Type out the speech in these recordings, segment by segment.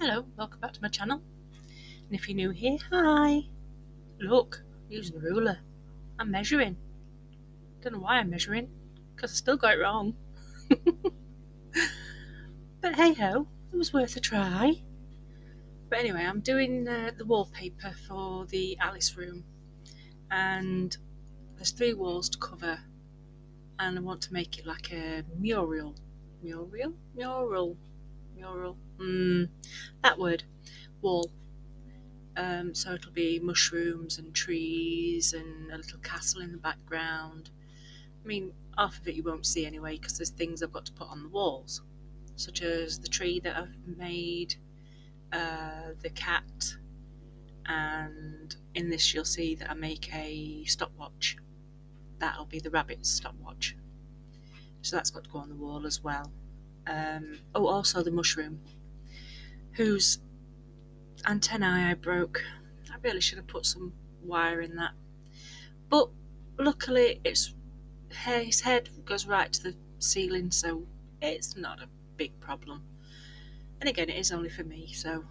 Hello, welcome back to my channel. And if you're new here, hi. Look, I'm using a ruler. I'm measuring. Don't know why I'm measuring, because I still got it wrong. But hey ho, it was worth a try. But anyway, I'm doing the wallpaper for the Alice room. And there's 3 walls to cover. And I want to make it like a mural. Mural. That word. Wall. So it'll be mushrooms and trees and a little castle in the background. I mean, half of it you won't see anyway because there's things I've got to put on the walls, such as the tree that I've made, the cat, and in this you'll see that I make a stopwatch. That'll be the rabbit's stopwatch. So that's got to go on the wall as well. Also the mushroom, whose antennae I broke. I really should have put some wire in that, but luckily his head goes right to the ceiling, so it's not a big problem. And again, it is only for me, so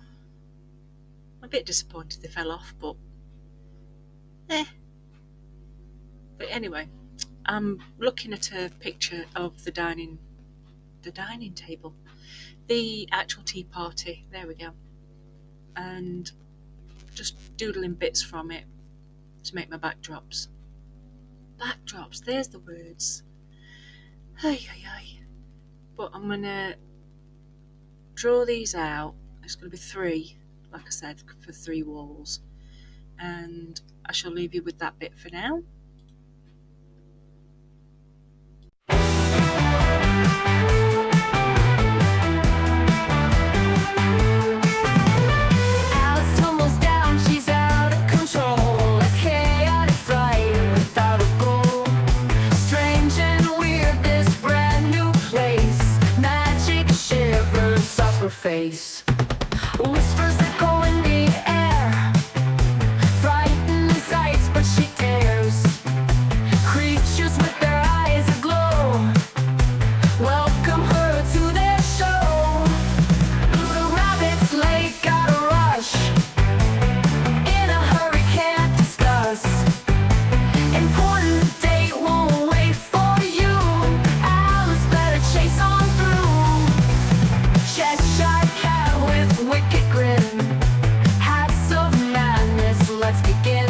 I'm a bit disappointed they fell off, but But anyway, I'm looking at a picture of the dining table, the actual tea party, there we go, and just doodling bits from it to make my backdrops. There's the words. But I'm gonna draw these out. It's gonna be 3, like I said, for 3 walls, and I shall leave you with that bit for now. Face. Whispers that go in the air, frightening sights, but she dares. Creatures with their eyes aglow welcome her to their show. The rabbit's late, gotta rush, in a hurry, can't discuss. Important date, won't wait for you. Alice better chase on through. Cheshire cat with wicked grin, hats of madness, let's begin.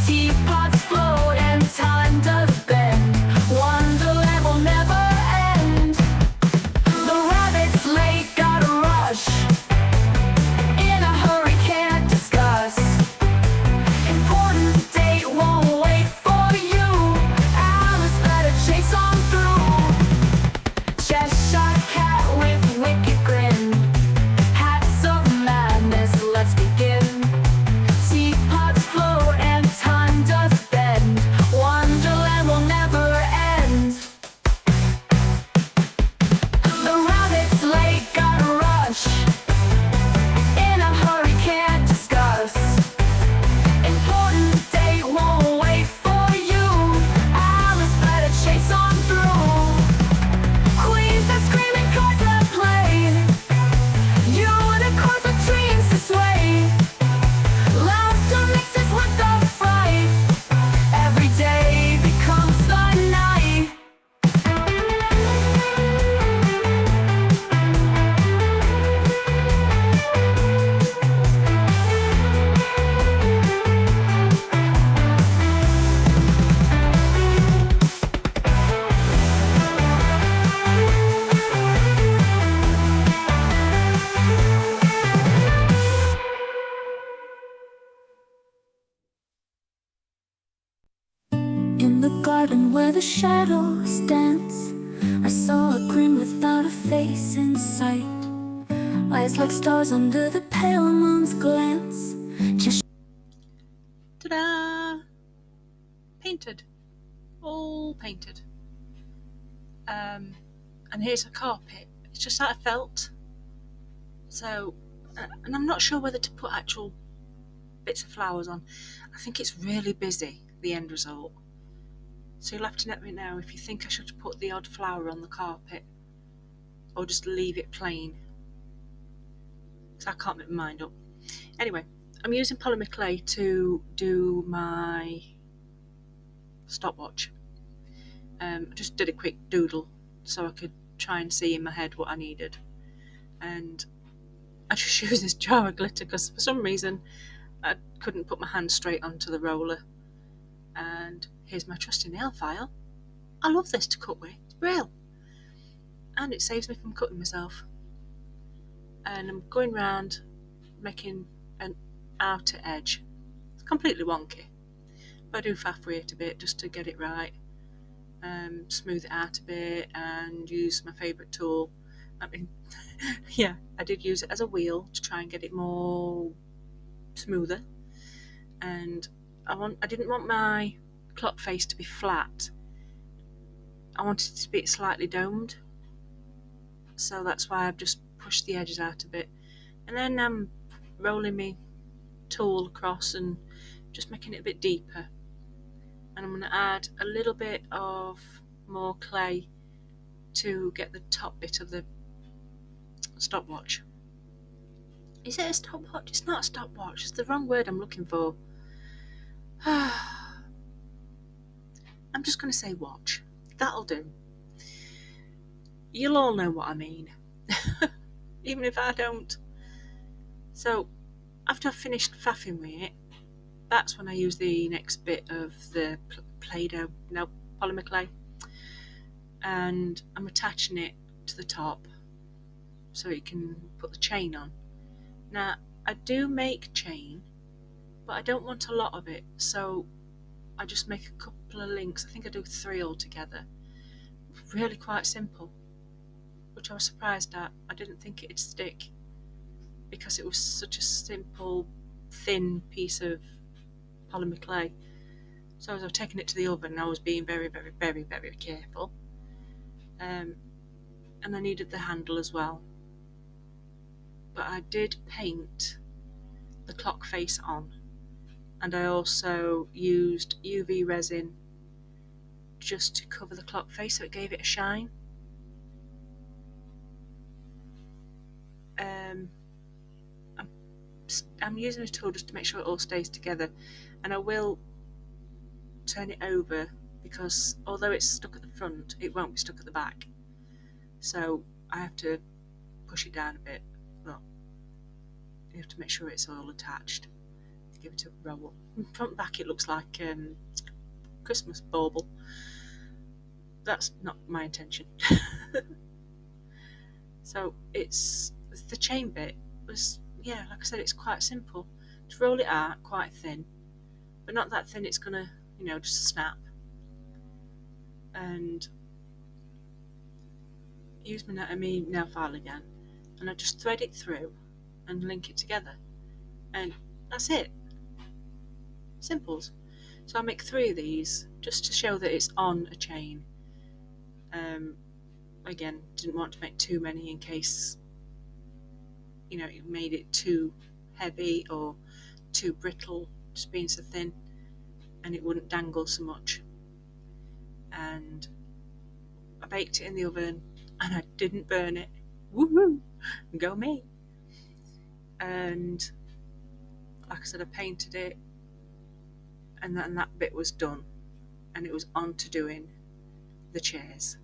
Teapots float and time does bend. Wonderland will never end. The rabbit's late, gotta rush, in a hurry, can't discuss. Important date, won't wait for you. Alice better chase on through. Cheshire cat with wicked grin, hats of madness, let's begin. Teapots float and time does bend. Wonderland will never end. The rabbit's late, gotta rush, in a hurry, can't discuss. Important date, won't wait for you. Alice better chase on through. Queens that scream and cards that play, unicorns with dreams to sway. Laughter mixes with the fright, every day becomes the night. In the garden where the shadows dance, I saw a grin without a face in sight. Eyes like stars under the pale moon's glance. Just Ta-da! Painted. All painted. And here's a carpet. It's just out of felt. So, and I'm not sure whether to put actual bits of flowers on. I think it's really busy, the end result. So you'll have to let me know if you think I should put the odd flower on the carpet or just leave it plain. so I can't make my mind up. Anyway, I'm using polymer clay to do my stopwatch. I just did a quick doodle so I could try and see in my head what I needed, and I just used this jar of glitter because for some reason I couldn't put my hand straight onto the roller. And here's my trusty nail file. I love this to cut with, it's brilliant, and it saves me from cutting myself. And I'm going round making an outer edge. It's completely wonky, but I do faff with it a bit just to get it right. Smooth it out a bit and use my favourite tool. I mean, yeah, I did use it as a wheel to try and get it more smoother. And I didn't want my clock face to be flat. I wanted it to be slightly domed. So that's why I've just pushed the edges out a bit. And then I'm rolling my tool across and just making it a bit deeper. And I'm going to add a little bit of more clay to get the top bit of the stopwatch. Is it a stopwatch? It's not a stopwatch, it's the wrong word I'm looking for. I'm just going to say watch. That'll do. You'll all know what I mean, even if I don't. So after I've finished faffing with it, that's when I use the next bit of the polymer clay, and I'm attaching it to the top so you can put the chain on. Now I do make chain, but I don't want a lot of it, so I just make a couple of links. I think I do 3 altogether. Really quite simple, which I was surprised at. I didn't think it'd stick because it was such a simple, thin piece of polymer clay. So as I was taking it to the oven, I was being very, very, very, very careful. And I needed the handle as well. But I did paint the clock face on, and I also used UV resin just to cover the clock face so it gave it a shine. I'm using a tool just to make sure it all stays together, and I will turn it over because although it's stuck at the front, it won't be stuck at the back, so I have to push it down a bit. Well, you have to make sure it's all attached. Give it a roll. Front and back it looks like Christmas bauble. That's not my intention. So it's the chain bit was, yeah, like I said, it's quite simple. To roll it out quite thin, but not that thin it's gonna, just snap. And use my nail file again, and I just thread it through and link it together, and that's it. Simples. So I make 3 of these just to show that it's on a chain. Again, didn't want to make too many in case it made it too heavy or too brittle, just being so thin, and it wouldn't dangle so much. And I baked it in the oven, and I didn't burn it. Woohoo! Go me! And like I said, I painted it, and then that bit was done, and it was on to doing the chairs.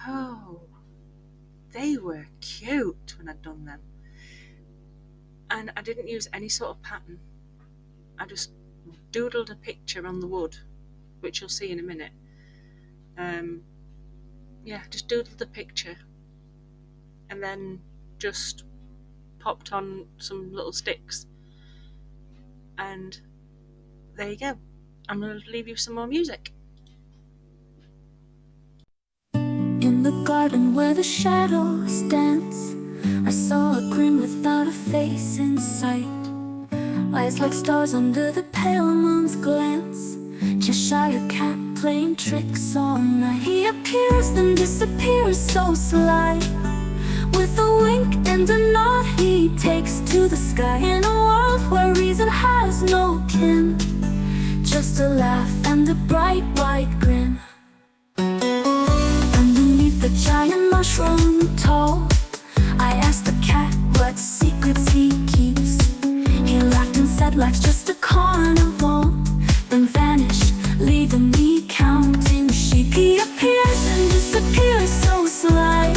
Oh, they were cute when I'd done them, and I didn't use any sort of pattern. I just doodled a picture on the wood, which you'll see in a minute. Just doodled the picture and then just popped on some little sticks, and there you go. I'm going to leave you some more music. In the garden where the shadows dance, I saw a grin without a face in sight. Eyes like stars under the pale moon's glance. Cheshire cat playing tricks all night. He appears then disappears so sly. With a wink and a nod he takes to the sky. In a world where reason has no kin, just a laugh and a bright white grin. Underneath the giant mushroom tall, I asked the cat, life's just a carnival, then vanished, leaving me counting sheep. He appears and disappears so sly.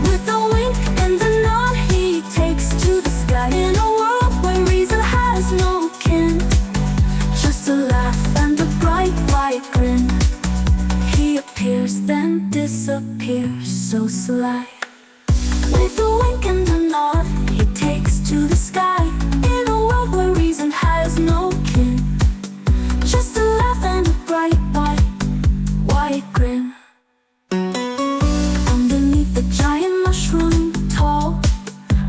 With a wink and a nod, he takes to the sky. In a world where reason has no kin, just a laugh and a bright white grin. He appears then disappears so sly. With a wink and a nod, he takes to the sky. In a world where reason has no kin, just a laugh and a bright white grin. Underneath the giant mushroom tall,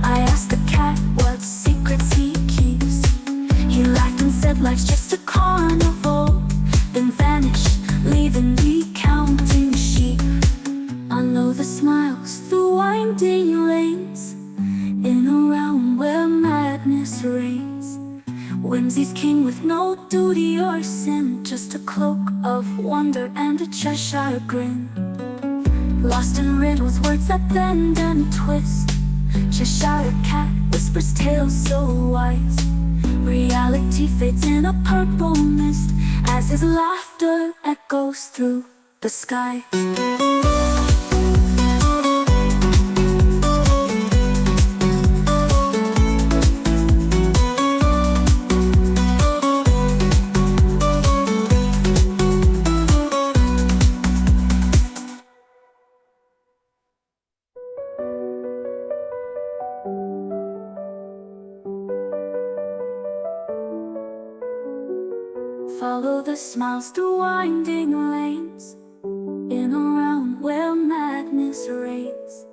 I asked the cat what secrets he keeps. He laughed and said life's just a carnival, then vanished, leaving me counting sheep. I know the smiles through winding lanes, in a realm where madness reigns. Whimsy's king with no duty or sin, just a cloak of wonder and a Cheshire grin. Lost in riddles, words that bend and twist, Cheshire cat whispers tales so wise. Reality fades in a purple mist, as his laughter echoes through the skies. Follow the smiles through winding lanes, in a realm where madness reigns.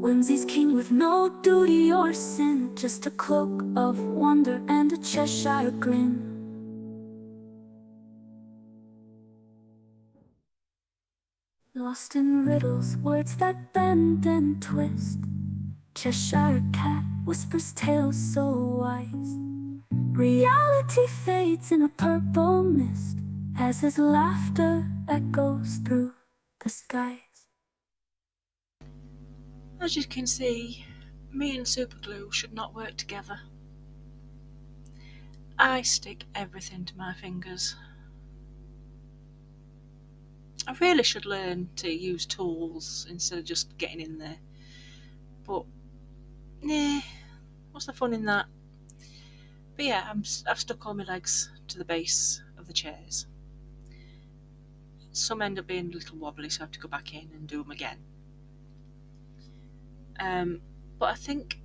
Whimsy's king with no duty or sin, just a cloak of wonder and a Cheshire grin. Lost in riddles, words that bend and twist, Cheshire cat whispers tales so wise. Reality fades in a purple mist, as his laughter echoes through the skies. As you can see, me and superglue should not work together. I stick everything to my fingers. I really should learn to use tools instead of just getting in there. But, nah, what's the fun in that? But yeah, I've stuck all my legs to the base of the chairs. Some end up being a little wobbly, so I have to go back in and do them again. But I think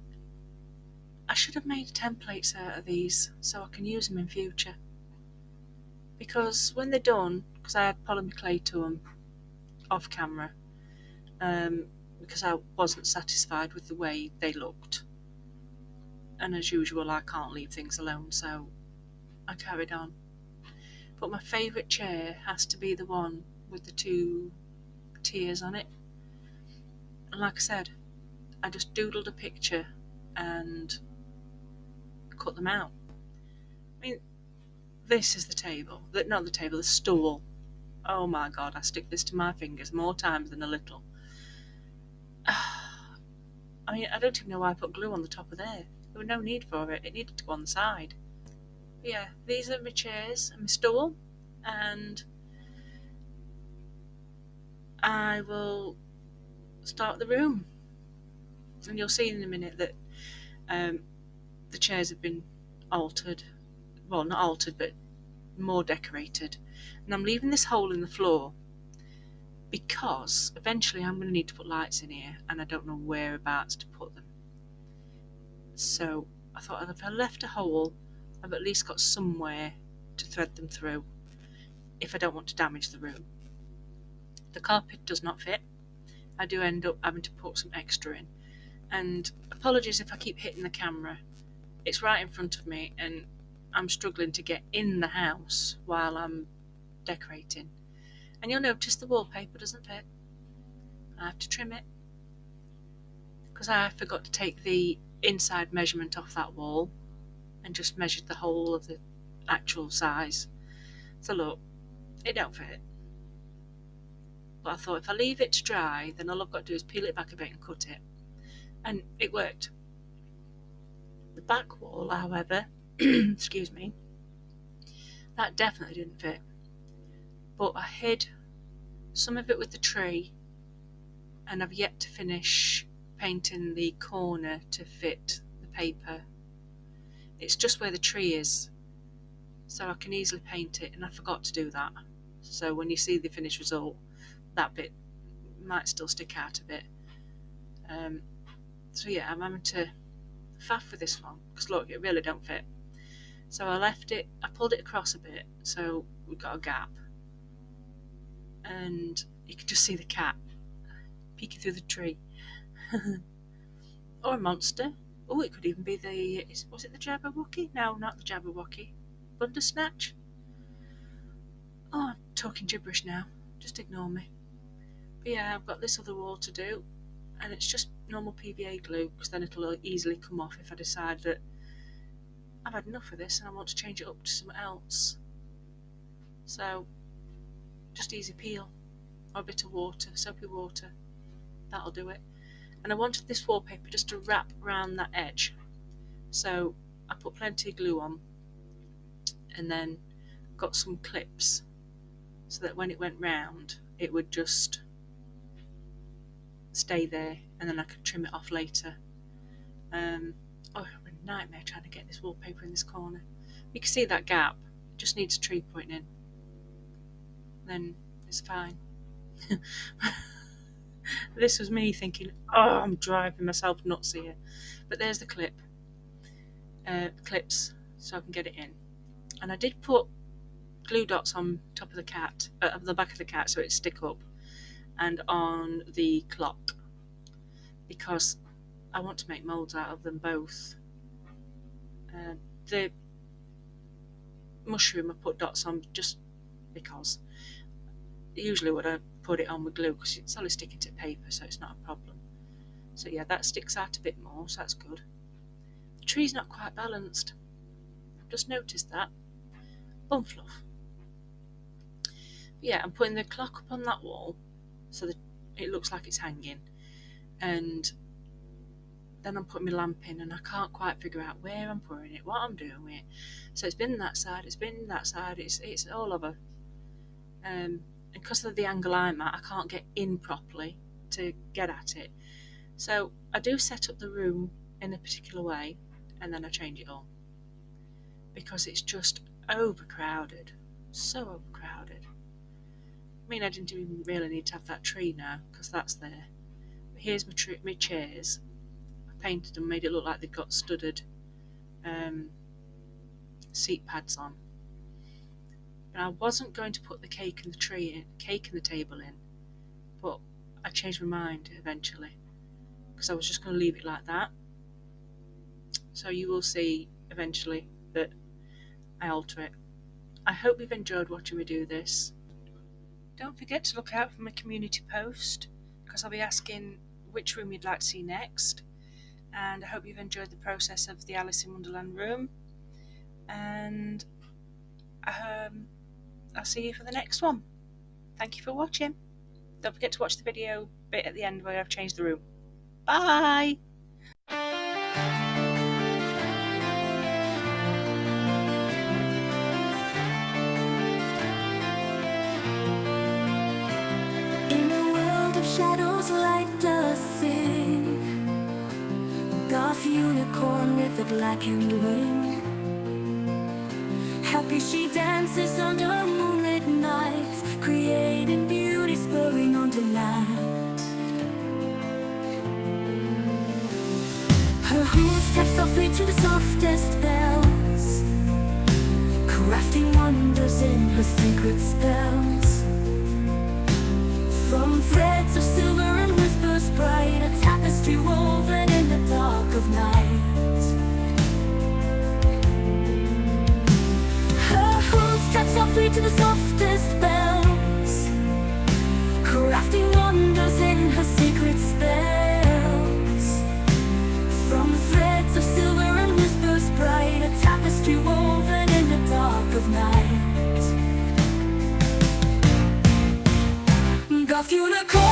I should have made templates out of these so I can use them in future. Because when they're done, because I had polymer clay to them off camera, because I wasn't satisfied with the way they looked. And as usual, I can't leave things alone, so I carried on. But my favourite chair has to be the one with the 2 tiers on it. And like I said, I just doodled a picture and cut them out. I mean, this is the table. Not the table, the stool. Oh my god, I stick this to my fingers more times than a little. I mean, I don't even know why I put glue on the top of there. There was no need for it. It needed to go on the side. But yeah, these are my chairs and my stool, and I will start the room. And you'll see in a minute that the chairs have been altered. Well, not altered, but more decorated. And I'm leaving this hole in the floor because eventually I'm going to need to put lights in here, and I don't know whereabouts to put them. So I thought if I left a hole, I've at least got somewhere to thread them through if I don't want to damage the room. The carpet does not fit. I do end up having to put some extra in. And apologies if I keep hitting the camera. It's right in front of me and I'm struggling to get in the house while I'm decorating. And you'll notice the wallpaper doesn't fit. I have to trim it because I forgot to take the inside measurement off that wall and just measured the whole of the actual size. So look, it don't fit. But I thought if I leave it to dry, then all I've got to do is peel it back a bit and cut it. And it worked. The back wall, however, excuse me, that definitely didn't fit. But I hid some of it with the tree, and I've yet to finish painting the corner to fit the paper. It's just where the tree is, so I can easily paint it, and I forgot to do that. So when you see the finished result, that bit might still stick out a bit. So yeah, I'm having to faff with this one, because look, it really don't fit. So I pulled it across a bit, so we've got a gap, and you can just see the cat peeking through the tree. Or a monster. Oh, it could even be was it the Jabberwocky? No, not the Jabberwocky. Bundersnatch? Oh, I'm talking gibberish now. Just ignore me. But yeah, I've got this other wall to do, and it's just normal PVA glue, because then it'll easily come off if I decide that I've had enough of this and I want to change it up to something else. So, just easy peel, or a bit of water, soapy water, that'll do it. And I wanted this wallpaper just to wrap around that edge, so I put plenty of glue on, and then got some clips so that when it went round it would just stay there, and then I could trim it off later. Oh, a nightmare trying to get this wallpaper in this corner. You can see that gap, it just needs a tree pointing in, then it's fine. This was me thinking, oh, I'm driving myself nuts here. But there's the clips, so I can get it in. And I did put glue dots on top of the back of the cat, so it stick up, and on the clock, because I want to make moulds out of them both. The mushroom I put dots on just because. Usually would I put it on with glue, because it's only sticking to paper, so it's not a problem. So yeah, that sticks out a bit more, so that's good. The tree's not quite balanced. I've just noticed that. Bum fluff. But yeah, I'm putting the clock up on that wall so that it looks like it's hanging, and then I'm putting my lamp in, and I can't quite figure out where I'm putting it, what I'm doing with it. So it's been that side, it's been that side, it's all over. And because of the angle I'm at, I can't get in properly to get at it. So I do set up the room in a particular way, and then I change it all, because it's just overcrowded, so overcrowded. I mean, I didn't even really need to have that tree now, because that's there. But here's my chairs. I painted them, made it look like they've got studded seat pads on. And I wasn't going to put the cake and the table in, but I changed my mind eventually, because I was just going to leave it like that. So you will see eventually that I alter it. I hope you've enjoyed watching me do this. Don't forget to look out for my community post, because I'll be asking which room you'd like to see next. And I hope you've enjoyed the process of the Alice in Wonderland room. And I'll see you for the next one. Thank you for watching. Don't forget to watch the video bit at the end where I've changed the room. Bye! In a world of shadows, light does sing. Goth unicorn with a blackened wing. Happy she dances under moonlit nights, creating beauty, spurring on delight. Her hooves tap softly to the softest bells, crafting wonders in her secret spells. From threads of silver and whispers bright, a tapestry woven in the dark of night. Tap softly to the softest bells, crafting wonders in her secret spells. From threads of silver and whispers bright, a tapestry woven in the dark of night. Goth unicorn.